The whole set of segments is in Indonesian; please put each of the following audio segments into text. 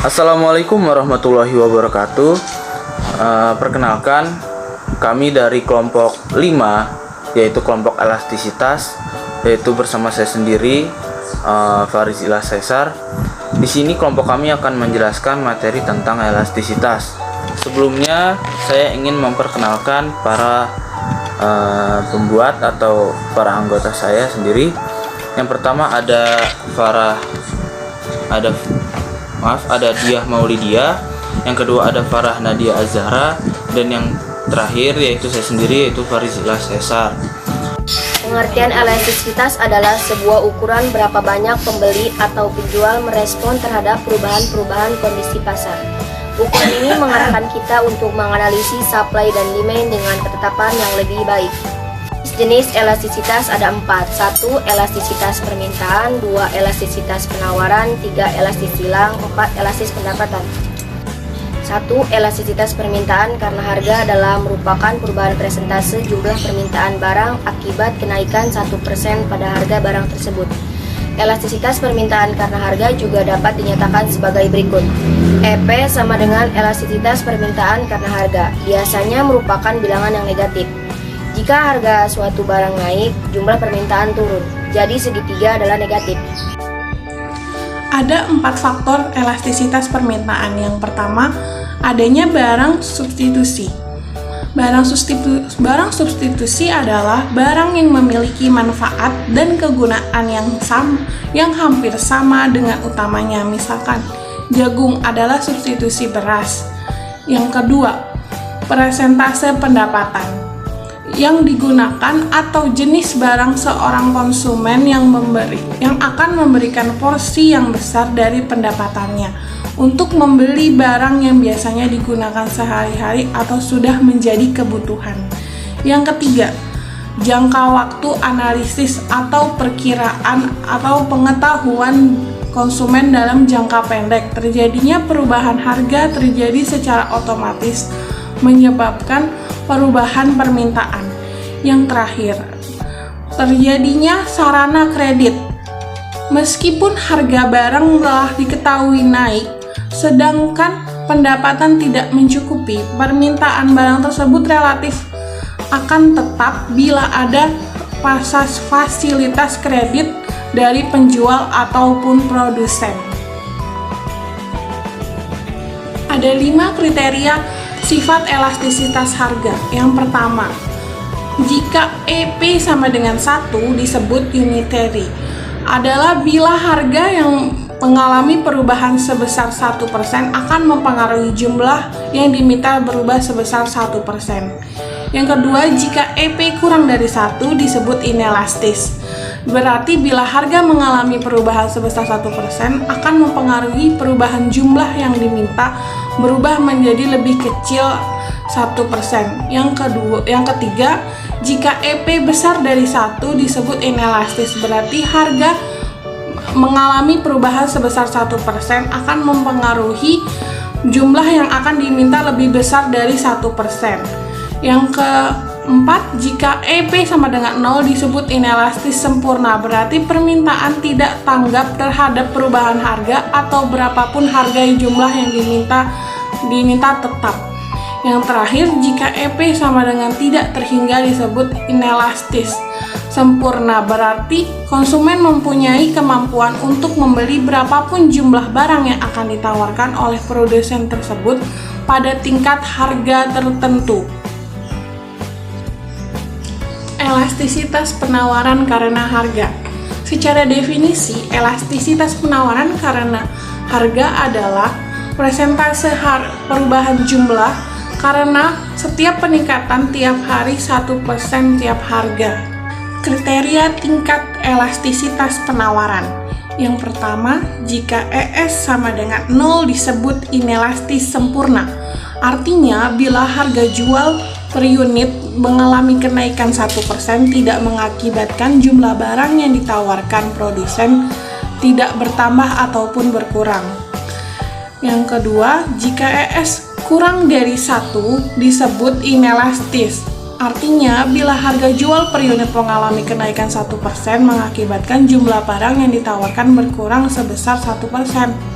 Assalamualaikum warahmatullahi wabarakatuh. Perkenalkan, kami dari kelompok 5, yaitu kelompok elastisitas, yaitu bersama saya sendiri, Faris Ilah Caesar. Di sini kelompok kami akan menjelaskan materi tentang elastisitas. Sebelumnya, saya ingin memperkenalkan para pembuat atau para anggota saya sendiri. Yang pertama ada Diah Maulidia, yang kedua ada Farah Nadia Azhara, dan yang terakhir yaitu saya sendiri, yaitu Faris Ilah Caesar. Pengertian elastisitas adalah sebuah ukuran berapa banyak pembeli atau penjual merespon terhadap perubahan-perubahan kondisi pasar. Ukuran ini mengarahkan kita untuk menganalisis supply dan demand dengan ketetapan yang lebih baik. Jenis elastisitas ada 4. 1. Elastisitas permintaan. 2. Elastisitas penawaran. 3. Elastis silang. 4. Elastis pendapatan. 1. Elastisitas permintaan karena harga adalah merupakan perubahan persentase jumlah permintaan barang akibat kenaikan 1% pada harga barang tersebut. Elastisitas permintaan karena harga juga dapat dinyatakan sebagai berikut. EP sama dengan elastisitas permintaan karena harga, biasanya merupakan bilangan yang negatif. Jika harga suatu barang naik, jumlah permintaan turun, jadi segitiga adalah negatif. Ada 4 faktor elastisitas permintaan. Yang pertama, adanya barang substitusi. Barang substitusi adalah barang yang memiliki manfaat dan kegunaan yang hampir sama dengan utamanya. Misalkan, jagung adalah substitusi beras. Yang kedua, persentase pendapatan yang digunakan atau jenis barang seorang konsumen yang akan memberikan porsi yang besar dari pendapatannya untuk membeli barang yang biasanya digunakan sehari-hari atau sudah menjadi kebutuhan. Yang ketiga, jangka waktu analisis atau perkiraan atau pengetahuan konsumen dalam jangka pendek. Terjadinya perubahan harga terjadi secara otomatis menyebabkan perubahan permintaan. Yang terakhir, terjadinya sarana kredit. Meskipun harga barang telah diketahui naik, sedangkan pendapatan tidak mencukupi, permintaan barang tersebut relatif akan tetap bila ada fasilitas kredit dari penjual ataupun produsen. Ada 5 kriteria sifat elastisitas harga. Yang pertama, jika EP sama dengan 1 disebut unitary, adalah bila harga yang mengalami perubahan sebesar 1% akan mempengaruhi jumlah yang diminta berubah sebesar 1%. Yang kedua, jika EP kurang dari 1 disebut inelastis. Berarti bila harga mengalami perubahan sebesar 1% akan mempengaruhi perubahan jumlah yang diminta berubah menjadi lebih kecil 1%. Yang ketiga, jika EP besar dari 1 disebut inelastis. Berarti harga mengalami perubahan sebesar 1% akan mempengaruhi jumlah yang akan diminta lebih besar dari 1%. Yang keempat, jika EP sama dengan 0 disebut inelastis sempurna. Berarti permintaan tidak tanggap terhadap perubahan harga atau berapapun harga jumlah yang diminta tetap. Yang terakhir, jika EP sama dengan tidak terhingga disebut inelastis sempurna. Berarti konsumen mempunyai kemampuan untuk membeli berapapun jumlah barang yang akan ditawarkan oleh produsen tersebut pada tingkat harga tertentu. Elastisitas penawaran karena harga. Secara definisi, elastisitas penawaran karena harga adalah persentase perubahan jumlah karena setiap peningkatan tiap hari 1% tiap harga. Kriteria tingkat elastisitas penawaran. Yang pertama, jika ES sama dengan 0 disebut inelastis sempurna. Artinya, bila harga jual per unit mengalami kenaikan 1% tidak mengakibatkan jumlah barang yang ditawarkan produsen tidak bertambah ataupun berkurang. Yang kedua, jika ES kurang dari 1 disebut inelastis. Artinya, bila harga jual per unit mengalami kenaikan 1% mengakibatkan jumlah barang yang ditawarkan berkurang sebesar 1%.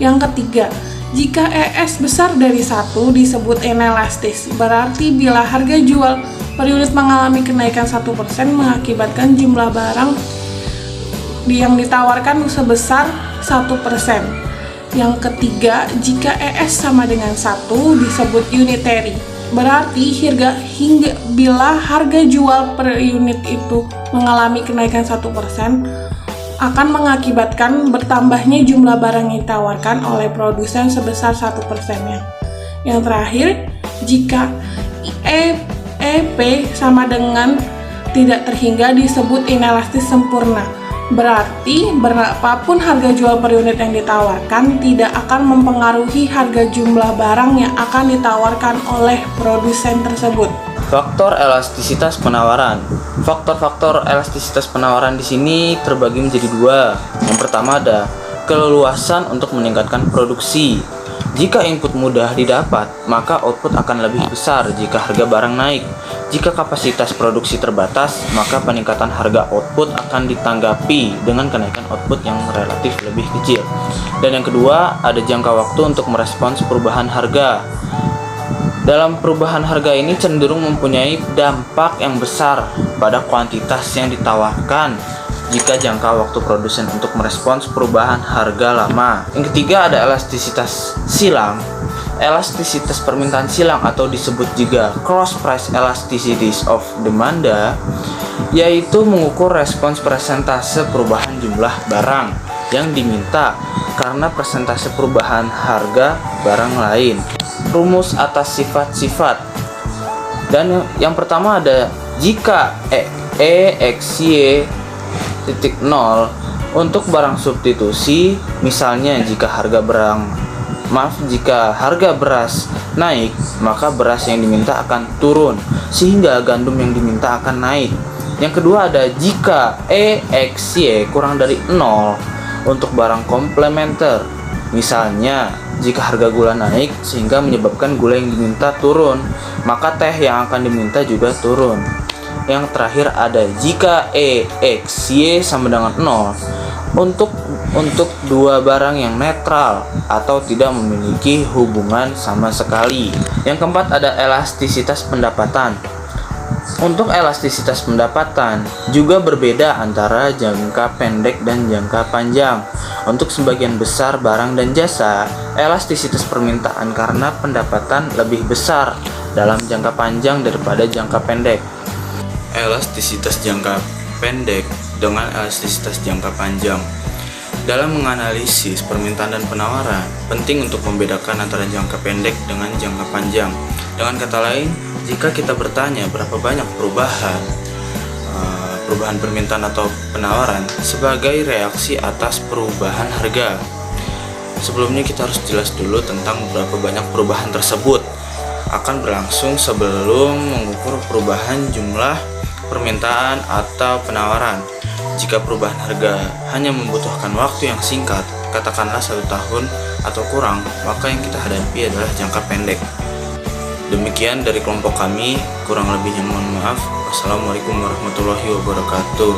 Yang ketiga, jika ES besar dari 1 disebut inelastis. Berarti bila harga jual per unit mengalami kenaikan 1% mengakibatkan jumlah barang yang ditawarkan sebesar 1%. Yang ketiga, jika ES sama dengan 1 disebut unitary. Berarti bila harga jual per unit itu mengalami kenaikan 1% akan mengakibatkan bertambahnya jumlah barang yang ditawarkan oleh produsen sebesar 1%-nya. Yang terakhir, jika EP sama dengan tidak terhingga disebut inelastis sempurna. Berarti berapapun harga jual per unit yang ditawarkan tidak akan mempengaruhi harga jumlah barang yang akan ditawarkan oleh produsen tersebut. Faktor elastisitas penawaran. Faktor-faktor elastisitas penawaran di sini terbagi menjadi dua. Yang pertama ada keleluasan untuk meningkatkan produksi. Jika input mudah didapat, maka output akan lebih besar jika harga barang naik. Jika kapasitas produksi terbatas, maka peningkatan harga output akan ditanggapi dengan kenaikan output yang relatif lebih kecil. Dan yang kedua, ada jangka waktu untuk merespons perubahan harga. Dalam perubahan harga ini cenderung mempunyai dampak yang besar pada kuantitas yang ditawarkan jika jangka waktu produsen untuk merespons perubahan harga lama. Yang ketiga ada elastisitas silang. Elastisitas permintaan silang atau disebut juga cross price elasticities of demand, yaitu mengukur respons persentase perubahan jumlah barang yang diminta karena persentase perubahan harga barang lain. Rumus atas sifat-sifat. Dan yang pertama ada jika E X Y titik 0 untuk barang substitusi, misalnya jika harga beras naik, maka beras yang diminta akan turun sehingga gandum yang diminta akan naik. Yang kedua ada jika E X Y kurang dari 0 untuk barang komplementer, misalnya jika harga gula naik sehingga menyebabkan gula yang diminta turun, maka teh yang akan diminta juga turun. Yang terakhir ada jika E X Y sama dengan 0 untuk dua barang yang netral atau tidak memiliki hubungan sama sekali. Yang keempat ada elastisitas pendapatan. Untuk elastisitas pendapatan juga berbeda antara jangka pendek dan jangka panjang. Untuk sebagian besar barang dan jasa, elastisitas permintaan karena pendapatan lebih besar dalam jangka panjang daripada jangka pendek. Elastisitas jangka pendek dengan elastisitas jangka panjang. Dalam menganalisis permintaan dan penawaran, penting untuk membedakan antara jangka pendek dengan jangka panjang. Dengan kata lain, jika kita bertanya berapa banyak perubahan permintaan atau penawaran sebagai reaksi atas perubahan harga. Sebelumnya kita harus jelas dulu tentang berapa banyak perubahan tersebut akan berlangsung sebelum mengukur perubahan jumlah permintaan atau penawaran. Jika perubahan harga hanya membutuhkan waktu yang singkat, katakanlah 1 tahun atau kurang, maka yang kita hadapi adalah jangka pendek. Demikian dari kelompok kami, kurang lebihnya mohon maaf. Wassalamualaikum warahmatullahi wabarakatuh.